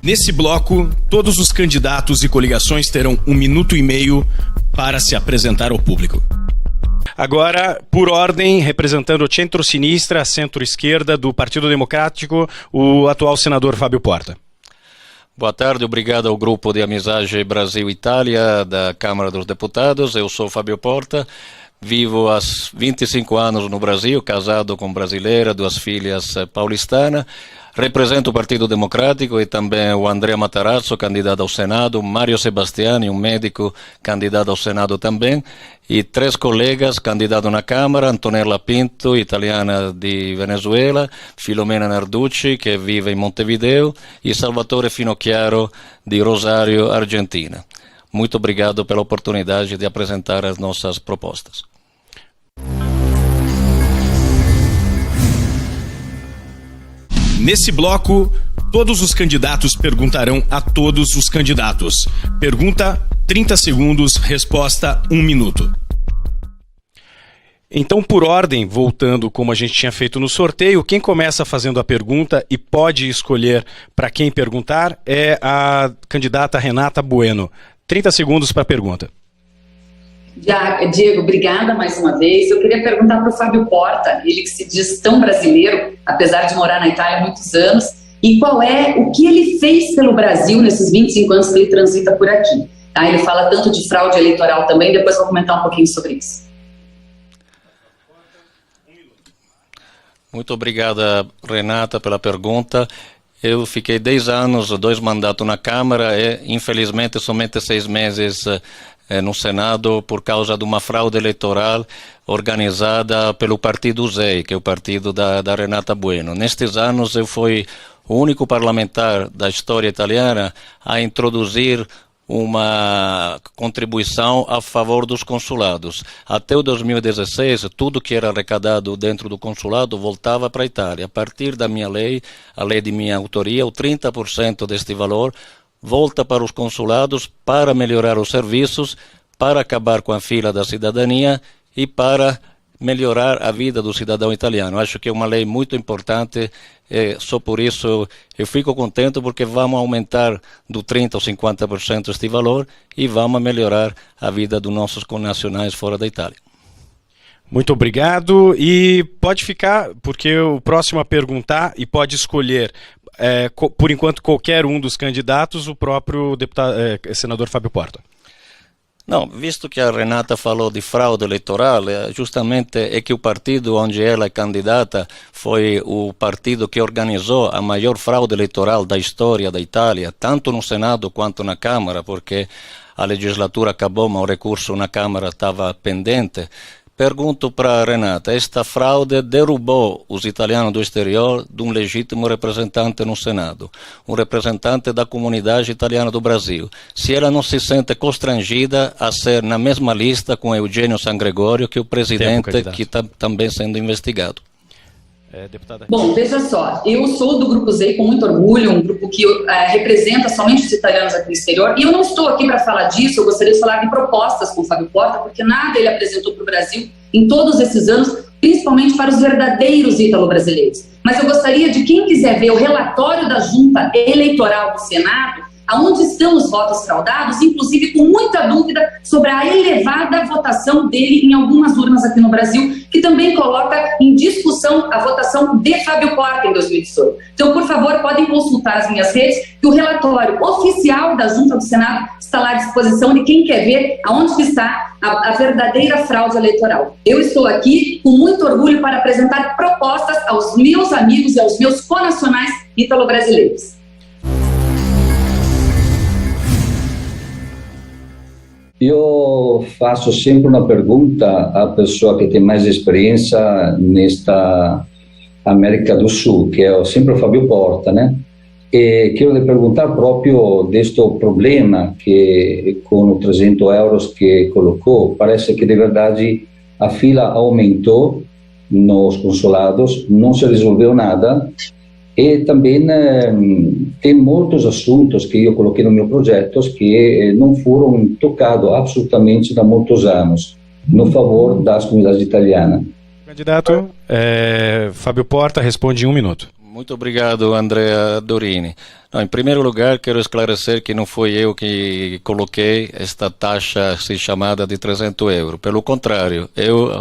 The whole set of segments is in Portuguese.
Nesse bloco, todos os candidatos e coligações terão 1 minuto e meio para se apresentar ao público. Agora, por ordem, representando o centro-sinistra, centro-esquerda do Partido Democrático, o atual senador Fábio Porta. Boa tarde, obrigado ao Grupo de Amizade Brasil-Itália da Câmara dos Deputados. Eu sou Fábio Porta, vivo há 25 anos no Brasil, casado com brasileira, 2 filhas paulistanas. Represento o Partido Democrático e também o Andrea Matarazzo, candidato ao Senado, Mário Sebastiani, um médico, candidato ao Senado também, e 3 colegas, candidato na Câmara, Antonella Pinto, italiana de Venezuela, Filomena Narducci, que vive em Montevideo, e Salvatore Finocchiaro, de Rosário, Argentina. Muito obrigado pela oportunidade de apresentar as nossas propostas. Nesse bloco, todos os candidatos perguntarão a todos os candidatos. Pergunta, 30 segundos, resposta, 1 minuto. Então, por ordem, voltando como a gente tinha feito no sorteio, quem começa fazendo a pergunta e pode escolher para quem perguntar é a candidata Renata Bueno. 30 segundos para a pergunta. Diego, obrigada mais uma vez. Eu queria perguntar para o Fábio Porta, ele que se diz tão brasileiro, apesar de morar na Itália há muitos anos, e o que ele fez pelo Brasil nesses 25 anos que ele transita por aqui. Tá? Ele fala tanto de fraude eleitoral também, depois vou comentar um pouquinho sobre isso. Muito obrigada, Renata, pela pergunta. Eu fiquei 10 anos, 2 mandatos na Câmara e, infelizmente, somente 6 meses no Senado por causa de uma fraude eleitoral organizada pelo Partido USEI, que é o partido da Renata Bueno. Nestes anos eu fui o único parlamentar da história italiana a introduzir uma contribuição a favor dos consulados. Até o 2016, tudo que era arrecadado dentro do consulado voltava para a Itália. A partir da minha lei, a lei de minha autoria, o 30% deste valor volta para os consulados para melhorar os serviços, para acabar com a fila da cidadania e para melhorar a vida do cidadão italiano. Acho que é uma lei muito importante, só por isso eu fico contente porque vamos aumentar do 30% ao 50% este valor e vamos melhorar a vida dos nossos connacionais fora da Itália. Muito obrigado e pode ficar, porque o próximo a perguntar e pode escolher, por enquanto, qualquer um dos candidatos, o próprio senador Fábio Porta. Não, visto que a Renata falou de fraude eleitoral, justamente é que o partido onde ela é candidata foi o partido que organizou a maior fraude eleitoral da história da Itália, tanto no Senado quanto na Câmara, porque a legislatura acabou, mas o recurso na Câmara estava pendente. Pergunto para a Renata, esta fraude derrubou os italianos do exterior de um legítimo representante no Senado, um representante da comunidade italiana do Brasil. Se ela não se sente constrangida a ser na mesma lista com Eugenio Sangregorio, que é o presidente que está também sendo investigado. Deputada. Bom, veja só, eu sou do Grupo ZEI com muito orgulho, um grupo que representa somente os italianos aqui no exterior, e eu não estou aqui para falar disso, eu gostaria de falar de propostas com o Fábio Porta, porque nada ele apresentou para o Brasil em todos esses anos, principalmente para os verdadeiros ítalo-brasileiros. Mas eu gostaria de quem quiser ver o relatório da Junta Eleitoral do Senado, aonde estão os votos fraudados, inclusive com muita dúvida sobre a elevada votação dele em algumas urnas aqui no Brasil, que também coloca em discussão a votação de Fábio Porta em 2018. Então, por favor, podem consultar as minhas redes, que o relatório oficial da Junta do Senado está lá à disposição de quem quer ver aonde está a verdadeira fraude eleitoral. Eu estou aqui com muito orgulho para apresentar propostas aos meus amigos e aos meus connacionais ítalo-brasileiros. Eu faço sempre uma pergunta à pessoa que tem mais experiência nesta América do Sul, que é sempre o Fábio Porta, né? E quero lhe perguntar proprio deste problema que com os 300 euros que colocou, parece que de verdade a fila aumentou nos consulados, não se resolveu nada. E também tem muitos assuntos que eu coloquei no meu projeto que não foram tocados absolutamente há muitos anos, no favor das comunidades italianas. Candidato, Fábio Porta responde em 1 minuto. Muito obrigado, Andrea Dorini. Não, em primeiro lugar, quero esclarecer que não foi eu que coloquei esta taxa assim chamada de 300 euros. Pelo contrário,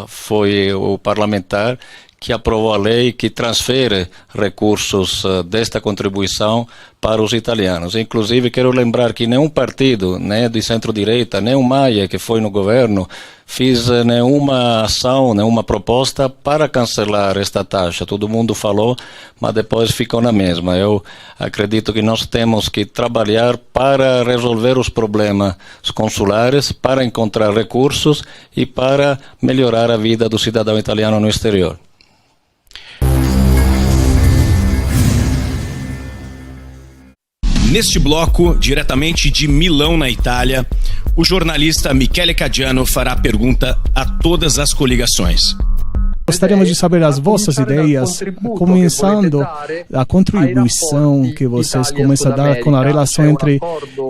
fui o parlamentar que aprovou a lei que transfere recursos desta contribuição para os italianos. Inclusive, quero lembrar que nenhum partido, nem de centro-direita, nem o Maia, que foi no governo, fez nenhuma ação, nenhuma proposta para cancelar esta taxa. Todo mundo falou, mas depois ficou na mesma. Eu acredito que nós temos que trabalhar para resolver os problemas consulares, para encontrar recursos e para melhorar a vida do cidadão italiano no exterior. Neste bloco, diretamente de Milão, na Itália, o jornalista Michele Caggiano fará pergunta a todas as coligações. Gostaríamos de saber as vossas ideias, começando a contribuição que vocês começam a dar com a relação entre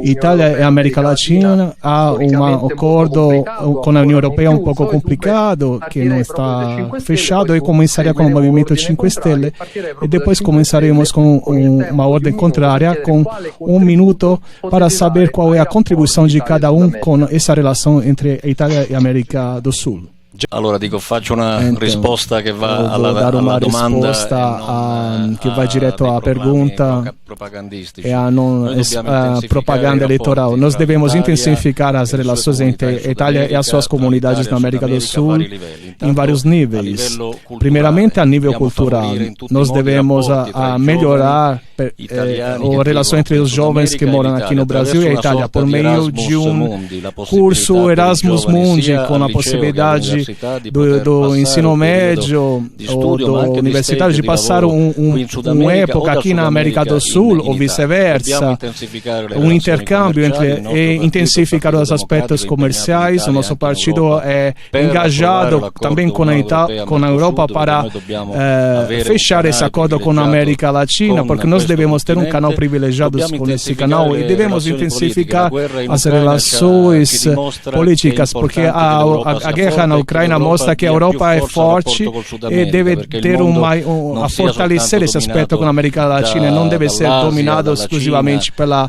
Itália e América Latina. Há um acordo com a União Europeia um pouco complicado, que não está fechado, e começaria com o Movimento 5 Stelle, e depois começaremos com uma ordem contrária, com 1 minuto, para saber qual é a contribuição de cada um com essa relação entre Itália e América do Sul. Allora dico, faccio una risposta che va alla domanda che va direto à pergunta e a non propaganda eleitoral. Nós devemos intensificar as relações entre a Itália e as suas comunidades na América do Sul em vários níveis. Primeiramente, a nível cultural, nós devemos melhorar a relação entre os jovens que moram aqui no Brasil e a Itália por meio de curso Erasmus Mundi, com a possibilidade do ensino médio ou do universitário de passar uma época aqui na América do Sul ou vice-versa, intercâmbio e intensificar os aspectos comerciais. O nosso partido é engajado também com a Europa para fechar esse acordo com a América Latina, porque nós devemos ter um canal privilegiado com esse canal e devemos intensificar as relações políticas, porque a guerra na Ucrânia mostra que a Europa é forte e deve ter a fortalecer esse aspecto com a América Latina e não deve ser dominado exclusivamente pela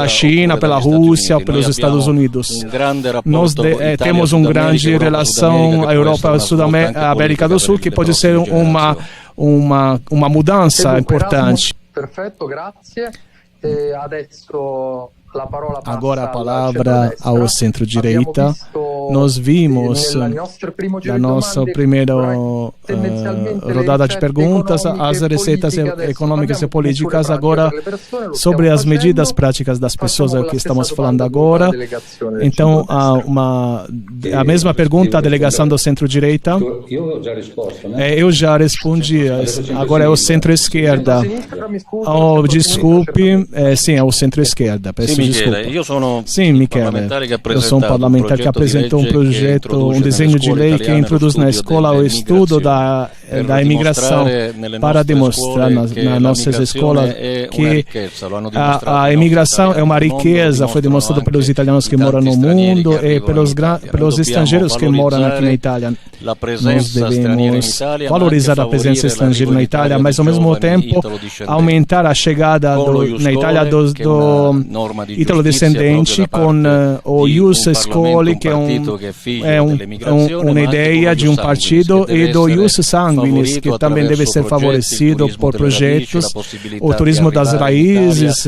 China, pela Rússia ou pelos Estados Unidos. Nós temos uma grande relação a Europa e a América do Sul, que pode ser uma mudança importante. Perfetto, grazie. Adesso Agora a palavra ao centro-direita. Nós vimos na nossa primeira rodada de perguntas as receitas econômicas e políticas. Agora, sobre as medidas práticas das pessoas, é o que estamos falando agora. Então, a mesma pergunta, a delegação do centro-direita. Eu já respondi. Agora é o centro-esquerda. Desculpe. Sim, é o centro-esquerda. Sim, Michele, eu sou um parlamentar que apresentou um desenho de lei que introduz na escola o estudo da imigração para demonstrar nas nossas escolas que a imigração é uma riqueza, foi demonstrado pelos italianos que moram no mundo e pelos estrangeiros que moram aqui na Itália. Nós devemos valorizar a presença estrangeira na Itália, mas ao mesmo tempo aumentar a chegada na Itália do italo-descendente com o Ius Scholae, que é uma ideia de um partido, e do Ius Sanguinis, que também deve ser favorecido por projetos, o turismo das raízes,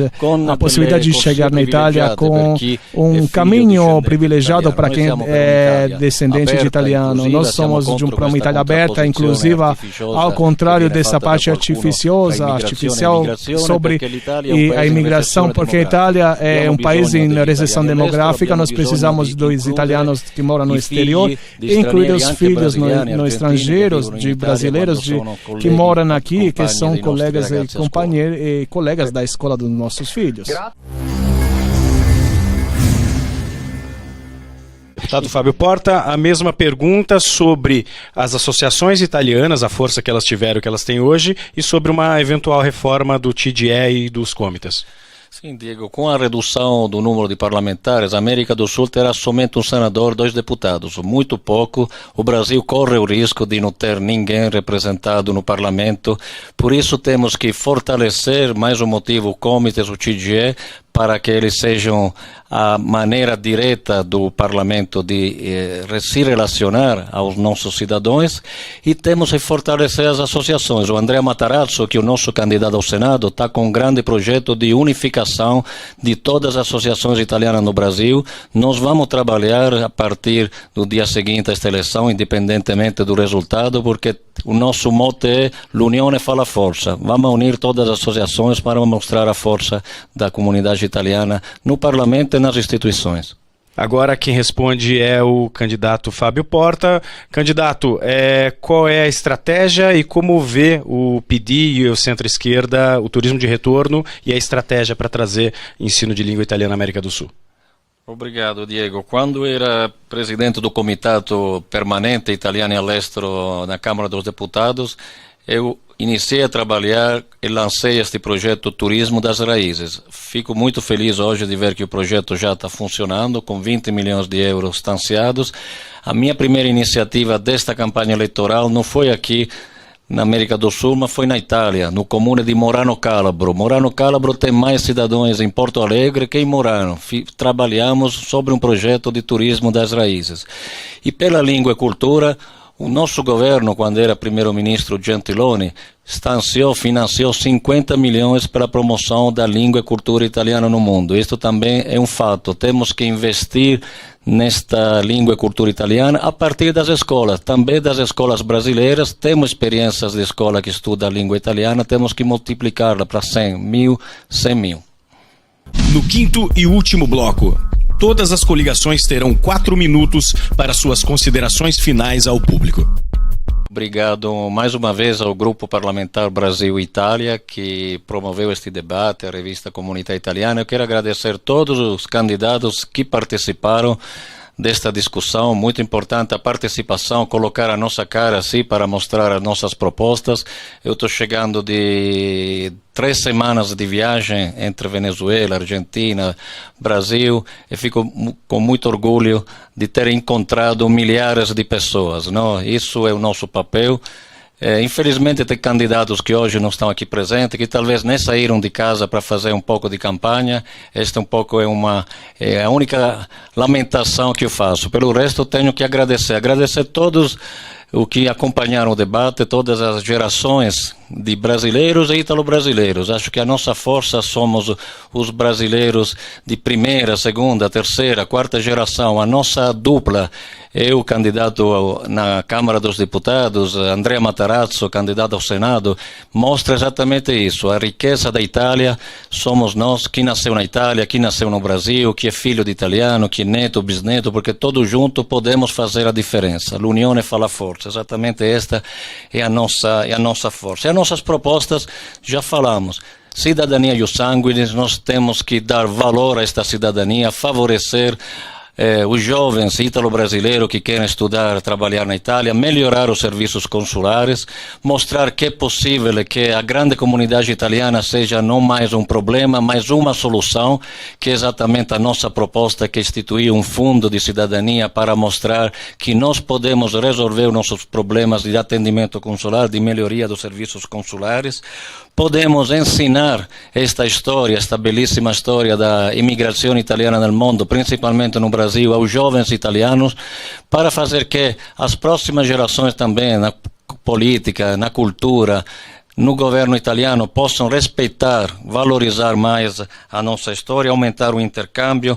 a possibilidade de chegar na Itália com um caminho privilegiado para quem é descendente de italiano. Nós somos para uma Itália aberta, inclusiva, ao contrário dessa parte artificial sobre a imigração, porque a Itália é um país em recessão demográfica. Nós precisamos dos italianos que moram no exterior, incluir os filhos no estrangeiros, de brasileiros que moram aqui, que são colegas e companheiros e colegas da escola dos nossos filhos. Deputado Fábio Porta, a mesma pergunta sobre as associações italianas, a força que elas tiveram, que elas têm hoje, e sobre uma eventual reforma do TGE e dos comites. Sim, Diego, com a redução do número de parlamentares, a América do Sul terá somente um senador, 2 deputados, muito pouco. O Brasil corre o risco de não ter ninguém representado no parlamento, por isso temos que fortalecer, mais um motivo, comitês, o TGE, para que eles sejam a maneira direta do parlamento de se relacionar aos nossos cidadãos, e temos que fortalecer as associações. O Andrea Matarazzo, que é o nosso candidato ao Senado, está com um grande projeto de unificação de todas as associações italianas no Brasil. Nós vamos trabalhar a partir do dia seguinte a esta eleição, independentemente do resultado, porque o nosso mote é l'unione fa la forza. Vamos unir todas as associações para mostrar a força da comunidade italiana no parlamento e nas instituições. Agora quem responde é o candidato Fábio Porta. Candidato, qual é a estratégia e como vê o PD e o centro-esquerda, o turismo de retorno e a estratégia para trazer ensino de língua italiana na América do Sul? Obrigado, Diego. Quando era presidente do Comitato Permanente Italiano all'Estero na Câmara dos Deputados, eu iniciei a trabalhar e lancei este projeto Turismo das Raízes. Fico muito feliz hoje de ver que o projeto já está funcionando, com 20 milhões de euros estanciados. A minha primeira iniciativa desta campanha eleitoral não foi aqui na América do Sul, mas foi na Itália, no comune de Morano Calabro. Morano Calabro tem mais cidadãos em Porto Alegre que em Morano. Trabalhamos sobre um projeto de turismo das raízes. E pela língua e cultura, o nosso governo, quando era primeiro-ministro Gentiloni, financiou 50 milhões para a promoção da língua e cultura italiana no mundo. Isto também é um fato. Temos que investir nesta língua e cultura italiana a partir das escolas, também das escolas brasileiras. Temos experiências de escola que estuda a língua italiana, temos que multiplicá-la para 100 mil. No quinto e último bloco, todas as coligações terão 4 minutos para suas considerações finais ao público. Obrigado mais uma vez ao Grupo Parlamentar Brasil-Itália que promoveu este debate, a revista Comunità Italiana. Eu quero agradecer a todos os candidatos que participaram desta discussão, muito importante a participação, colocar a nossa cara assim para mostrar as nossas propostas. Eu estou chegando de 3 semanas de viagem entre Venezuela, Argentina, Brasil, e fico com muito orgulho de ter encontrado milhares de pessoas, não? Isso é o nosso papel. Infelizmente tem candidatos que hoje não estão aqui presentes, que talvez nem saíram de casa para fazer um pouco de campanha. Esta um pouco é a única lamentação que eu faço. Pelo resto tenho que agradecer todos o que acompanharam o debate, todas as gerações de brasileiros e italo-brasileiros. Acho que a nossa força somos os brasileiros de primeira, segunda, terceira, quarta geração. A nossa dupla, eu, candidato na Câmara dos Deputados, Andrea Matarazzo, candidato ao Senado, mostra exatamente isso. A riqueza da Itália somos nós, que nasceu na Itália, que nasceu no Brasil, que é filho de italiano, que é neto, bisneto, porque todos juntos podemos fazer a diferença. L'unione fa la forza. Exatamente esta é a nossa força. E as nossas propostas, já falamos. Cidadania e o sangue, nós temos que dar valor a esta cidadania, favorecer os jovens ítalo-brasileiros que querem estudar, trabalhar na Itália, melhorar os serviços consulares, mostrar que é possível que a grande comunidade italiana seja não mais um problema, mas uma solução, que é exatamente a nossa proposta, que é instituir um fundo de cidadania para mostrar que nós podemos resolver nossos problemas de atendimento consular, de melhoria dos serviços consulares. Podemos ensinar esta história, esta belíssima história da imigração italiana no mundo, principalmente no Brasil, aos jovens italianos, para fazer que as próximas gerações também, na política, na cultura, no governo italiano, possam respeitar, valorizar mais a nossa história, aumentar o intercâmbio,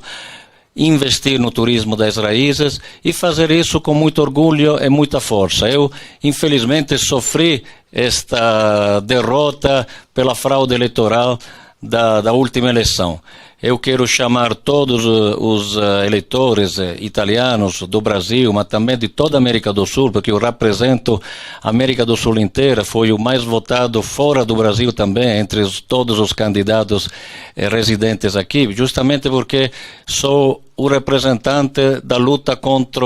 investir no turismo das raízes e fazer isso com muito orgulho e muita força. Eu, infelizmente, sofri esta derrota pela fraude eleitoral da última eleição. Eu quero chamar todos os eleitores italianos do Brasil, mas também de toda a América do Sul, porque eu represento a América do Sul inteira, foi o mais votado fora do Brasil também, entre todos os candidatos residentes aqui, justamente porque sou o representante da luta contra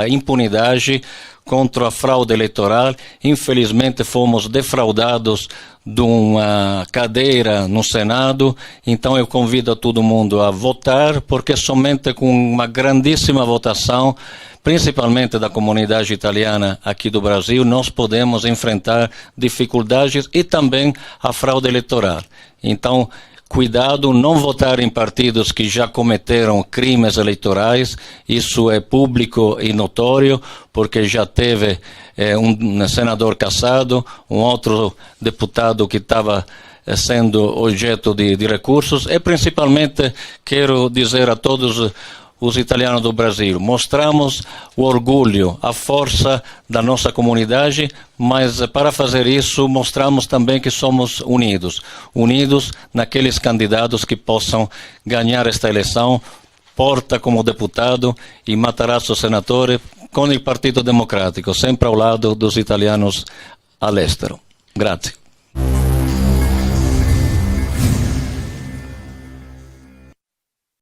a impunidade, contra a fraude eleitoral. Infelizmente fomos defraudados de uma cadeira no Senado, então eu convido a todo mundo a votar, porque somente com uma grandíssima votação, principalmente da comunidade italiana aqui do Brasil, nós podemos enfrentar dificuldades e também a fraude eleitoral. Então, cuidado, não votar em partidos que já cometeram crimes eleitorais, isso é público e notório, porque já teve um senador cassado, um outro deputado que estava sendo objeto de recursos, e principalmente quero dizer a todos os italianos do Brasil, mostramos o orgulho, a força da nossa comunidade, mas para fazer isso mostramos também que somos unidos naqueles candidatos que possam ganhar esta eleição, Porta como deputado e Matarazzo senatore, com o Partito Democratico, sempre ao lado dos italianos all'estero. Grazie.